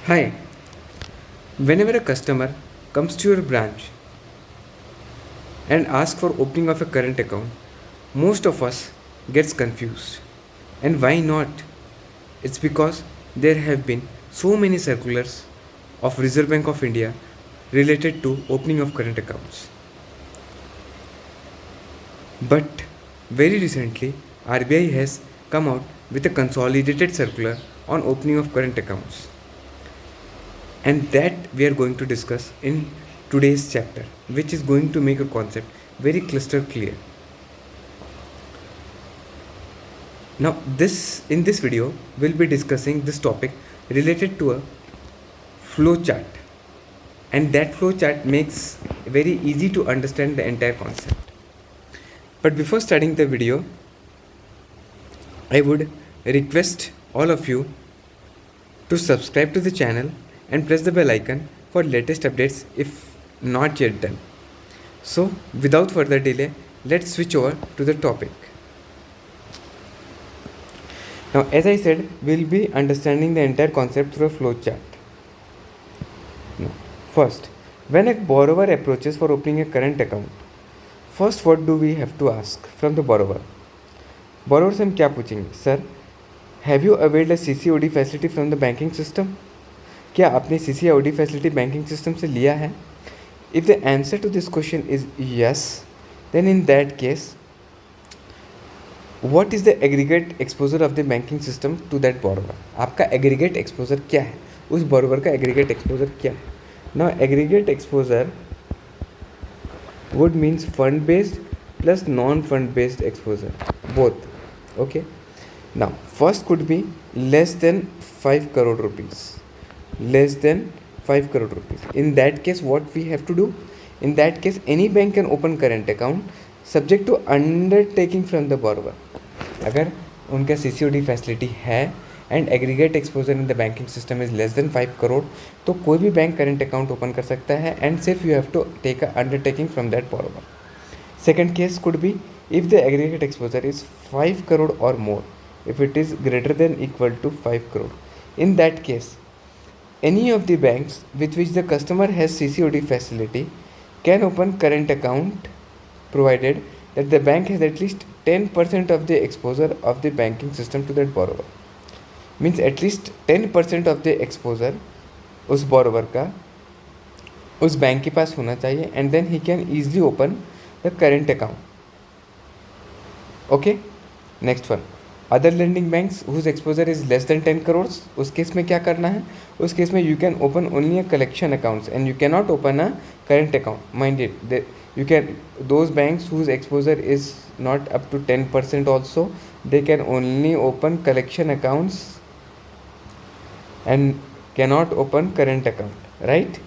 Hi, whenever a customer comes to your branch and asks for opening of a current account, most of us gets confused. And why not? It's because there have been so many circulars of Reserve Bank of India related to opening of current accounts. But very recently, RBI has come out with a consolidated circular on opening of current accounts. And that we are going to discuss in today's chapter, which is going to make a concept very crystal clear. Now this in this video we'll be discussing this topic related to a flow chart, and that flow chart makes very easy to understand the entire concept. But before starting the video, I would request all of you to subscribe to the channel and press the bell icon for latest updates if not yet done. So without further delay, let's switch over to the topic. Now as I said, we'll be understanding the entire concept through a flow chart. Now, first, when a borrower approaches for opening a current account, first what do we have to ask from the borrower? Borrower से हम क्या पूछेंगे? Sir, have you availed a CCOD facility from the banking system? क्या आपने CCOD facility banking system से लिया है? If the answer to this question is yes, then in that case what is the aggregate exposure of the banking system to that borrower? आपका aggregate exposure क्या है? उस borrower का aggregate exposure क्या है? Now aggregate exposure would means fund based plus non fund based exposure, both. Okay, now first could be less than 5 crore rupees, less than 5 crore rupees. In that case what we have to do? In that case any bank can open current account subject to undertaking from the borrower. अगर उनका CCOD facility है and aggregate exposure in the banking system is less then 5 crore, तो कोई भी bank current account open कर सकता है and सिर्फ you have to take a undertaking from that borrower. Second case could be if the aggregate exposure is 5 crore or more, if it is greater than equal to 5 crore. In that case, any of the banks with which the customer has CCOD facility can open current account provided that the bank has at least 10% of the exposure of the banking system to that borrower. Means at least 10% of the exposure उस borrower का उस bank के पास होना चाहिए and then ही can easily open the current account. Okay, next one, other lending banks whose exposure is less than 10 crore. उस case में क्या करना है? उस केस में you can open only a collection accounts and you can not open a current account. Mind it, you can, those banks whose exposure is not up to 10% also, they can only open collection accounts and cannot open current account, right?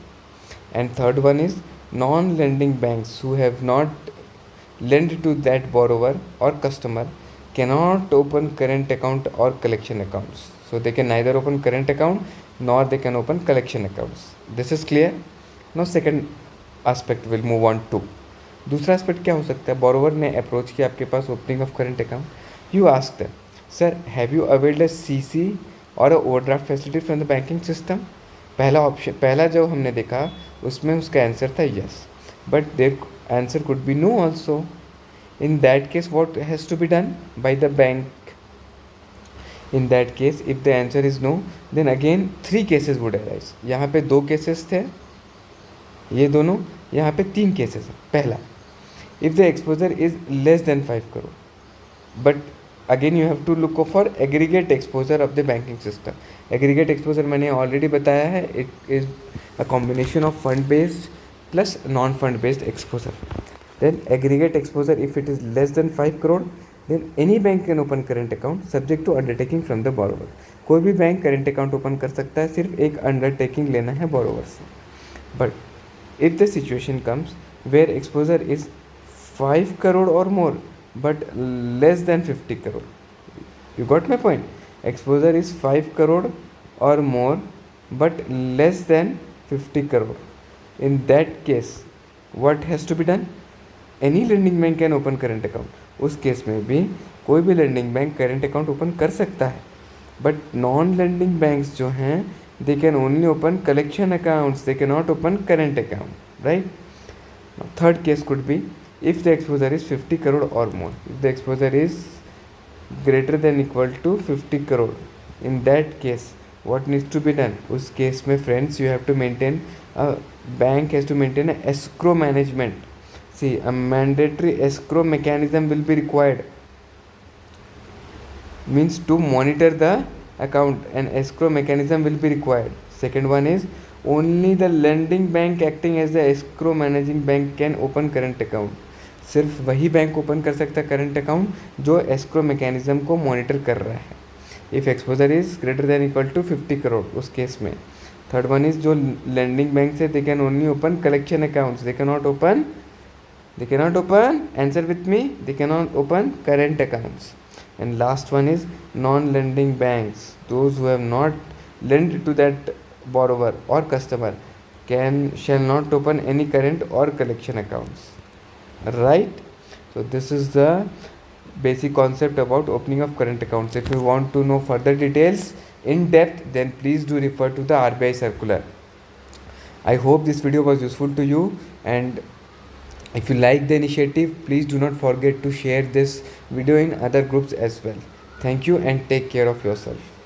And third one is non-lending banks who have not lent to that borrower or customer cannot open current account or collection accounts. So they can neither open current account nor they can open collection accounts. This is clear? Now second aspect we'll move on to. दूसरा aspect क्या हो सकता है? borrower ने approach किया आपके पास opening of current account. You ask them, sir have you availed a CC और overdraft facility from the banking system? पहला ऑप्शन, पहला जो हमने देखा उसमें उसका आंसर था yes, but their answer could be no also. In that case what has to be done by the bank? In that case if the answer is no, then again 3 cases would arise. यहाँ पे 2 cases थे, ये दोनों, यहाँ पे 3 cases है. पहला, if the exposure is less than 5 crore, but again you have to look for aggregate exposure of the banking system. Aggregate exposure मैंने already बताया है, it is a combination of fund based plus non fund based exposure. Then aggregate exposure, if it is less than 5 crore, then any bank can open current account subject to undertaking from the borrower. कोई भी bank current account open कर सकता है, सिर्फ एक undertaking लेना है borrower से. But if the situation comes where exposure is 5 crore or more but less than 50 crore, you got my point? Exposure is 5 crore or more but less than 50 crore. In that case what has to be done? Any lending bank can open current account. उस case में भी कोई भी lending bank current account open कर सकता है, but non lending banks जो हैं they can only open collection accounts, they cannot open current account, right? Now, third case could be if the exposure is 50 crore or more. If the exposure is greater than equal to 50 crore, in that case what needs to be done? उस case में friends you have to maintain a bank has to maintain a escrow management. See, a mandatory escrow mechanism will be required, means to monitor the account, an escrow mechanism will be required. Second one is only the lending bank acting as the escrow managing bank can open current account. सिर्फ वही bank open कर सकता है current account जो escrow mechanism को monitor कर रहा है. If exposure is greater than equal to 50 crore उस केस में. थर्ड वन इज जो लेंडिंग बैंक से they can only open collection accounts, they cannot open answer with me, they cannot open current accounts. And last one is non-lending banks, those who have not lent to that borrower or customer shall not open any current or collection accounts, right? So this is the basic concept about opening of current accounts. If you want to know further details in depth, then please do refer to the RBI circular. I hope this video was useful to you, and if you like the initiative, please do not forget to share this video in other groups as well. Thank you and take care of yourself.